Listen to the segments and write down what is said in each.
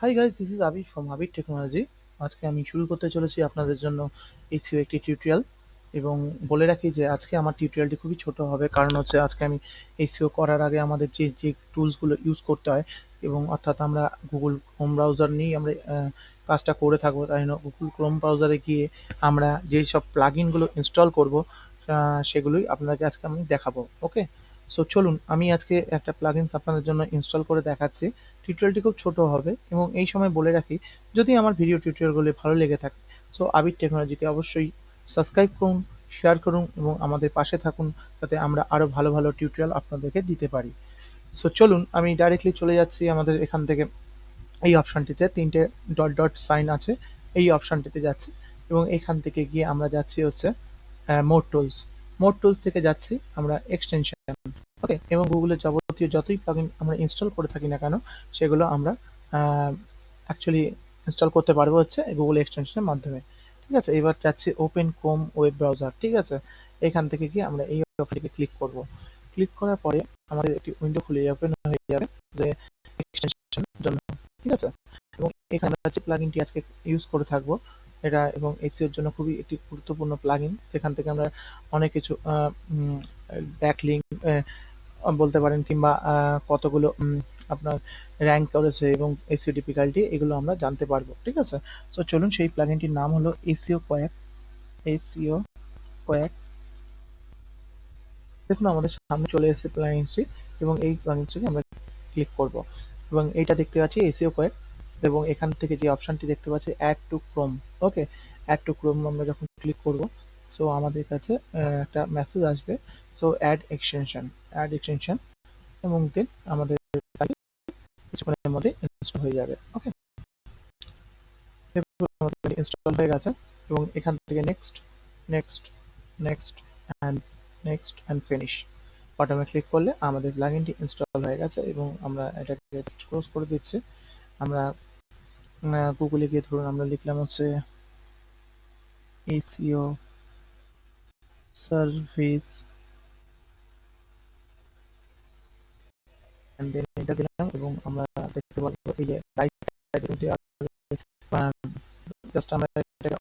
Hi guys, this is Abir from Abir technology. আজকে আমি শুরু করতে চলেছি আপনাদের জন্য এসইও একটি টিউটোরিয়াল। এবং বলে রাখি যে আজকে আমার টিউটোরিয়ালটি খুবই ছোট হবে, কারণ হচ্ছে আজকে আমি এসইও করার আগে আমাদের যে যে টুলসগুলো ইউজ করতে হয়, এবং অর্থাৎ আমরা গুগল ক্রোম ব্রাউজার নিয়েই আমরা কাজটা করে থাকবো। তাই জন্য গুগল ক্রোম ব্রাউজারে গিয়ে আমরা যেই সব প্লাগইনগুলো ইনস্টল করব, সেগুলোই আপনাকে আজকে আমি দেখাবো। ওকে, সো চলুন আমি আজকে একটা প্লাগইনস আপনাদের জন্য ইনস্টল করে দেখাচ্ছি। টিউটোরিয়ালটি খুব ছোট হবে, এবং এই সময় বলে রাখি, যদি আমার ভিডিও টিউটোরিয়ালগুলি ভালো লেগে থাকে, সো আবির টেকনোলজিকে অবশ্যই সাবস্ক্রাইব করুন, শেয়ার করুন এবং আমাদের পাশে থাকুন, যাতে আমরা আরও ভালো ভালো টিউটোরিয়াল আপনাদেরকে দিতে পারি। সো চলুন আমি ডাইরেক্টলি চলে যাচ্ছি আমাদের এখান থেকে। এই অপশানটিতে তিনটে ডট ডট সাইন আছে, এই অপশানটিতে যাচ্ছি এবং এখান থেকে গিয়ে আমরা যাচ্ছি হচ্ছে মোড টুলস। মোড টুলস থেকে যাচ্ছি আমরা এক্সটেনশন। ওকে, এবং গুগলের যাবতীয় যতই প্লাগইন আমরা ইনস্টল করে থাকি না কেন, সেগুলো আমরা অ্যাকচুয়ালি ইনস্টল করতে পারবো হচ্ছে গুগল এক্সটেনশনের মাধ্যমে। ঠিক আছে, এবার যাচ্ছি ওপেন ক্রোম ওয়েব ব্রাউজার। ঠিক আছে, এখান থেকে গিয়ে আমরা এই অপশনটিকে ক্লিক করব। ক্লিক করার পরে আমাদের একটি উইন্ডো খুলে ওপেন হয়ে যাবে যে এক্সটেনশন জন্য। ঠিক আছে, এবং এখানে আমরা যে প্লাগইনটি আজকে ইউজ করে থাকবো এটা, এবং এসইওর জন্য খুবই একটি গুরুত্বপূর্ণ প্লাগইন, যেখান থেকে আমরা অনেক কিছু ব্যাকলিঙ্ক বলতে পারেন, কিংবা কতগুলো আপনার র‍্যাংক করেছে এবং এসইও ডিফিকাল্টি, এগুলো আমরা জানতে পারবো। ঠিক আছে, সো চলুন, সেই প্লাগইনটির নাম হলো এসইও কোয়াক। এসইও কোয়াক, দেখুন আমাদের সামনে চলে এসেছে প্লাগইনটি, এবং এই প্লাগইনটিকে আমরা ক্লিক করব, এবং এইটা দেখতে পাচ্ছি এসইও কোয়াক। এবং এখান থেকে যে অপশনটি দেখতে পাচ্ছি add to Chrome. Okay, add to Chrome আমরা যখন ক্লিক করব, সো আমাদের কাছে একটা মেসেজ আসবে, সো অ্যাড এক্সটেনশন, এবং দেন আমাদের কিছুক্ষণের মধ্যে ইনস্টল হয়ে যাবে। ওকে, আমাদের ইনস্টল হয়ে গেছে, এবং এখান থেকে next, next, next and next and finish বাটনে ক্লিক করলে আমাদের প্লাগইনটি ইনস্টল হয়ে গেছে, এবং আমরা এটাকে জাস্ট ক্লোজ করে দিচ্ছি। আমরা গুগলে গিয়ে ধরুন আমরা লিখলাম হচ্ছে এসইও সার্ভিস, অ্যান্ড দেন এটা দিলাম, এবং আমরা দেখতে পারবো এই যে রাইট সাইডে জাস্ট আমরা এটা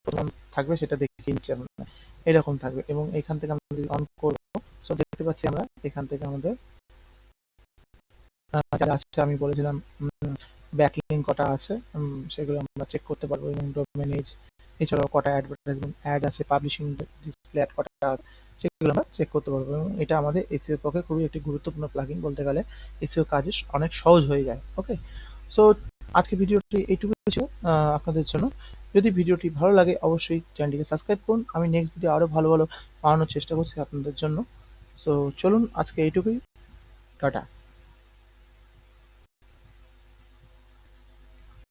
প্রথম থাকবে সেটা দেখিয়ে নিচ্ছি আপনাদের, এরকম থাকবে। এবং এখান থেকে আমরা যদি অন করবো, সো দেখতে পাচ্ছি আমরা এখান থেকে আমাদের যারা আছে, আমি বলেছিলাম ব্যাকলিঙ্ক কটা আছে, সেগুলো আমরা চেক করতে পারবো, এবং ডোমেন এজ, এছাড়াও কটা অ্যাডভার্টাইজমেন্ট অ্যাড আছে, পাবলিশিং ডিসপ্লে অ্যাড কটা আছে, সেগুলো আমরা চেক করতে পারবো। এবং এটা আমাদের এসইও পক্ষে খুবই একটি গুরুত্বপূর্ণ প্লাগইন, বলতে গেলে এসইও কাজ অনেক সহজ হয়ে যায়। ওকে, সো আজকে ভিডিওটি এইটুকু ছিল আপনাদের জন্য। যদি ভিডিওটি ভালো লাগে অবশ্যই চ্যানেলটিকে সাবস্ক্রাইব করুন। আমি নেক্সট ভিডিও আরও ভালো ভালো বানানোর চেষ্টা করছি আপনাদের জন্য। সো চলুন আজকে এইটুকুই, টাটা।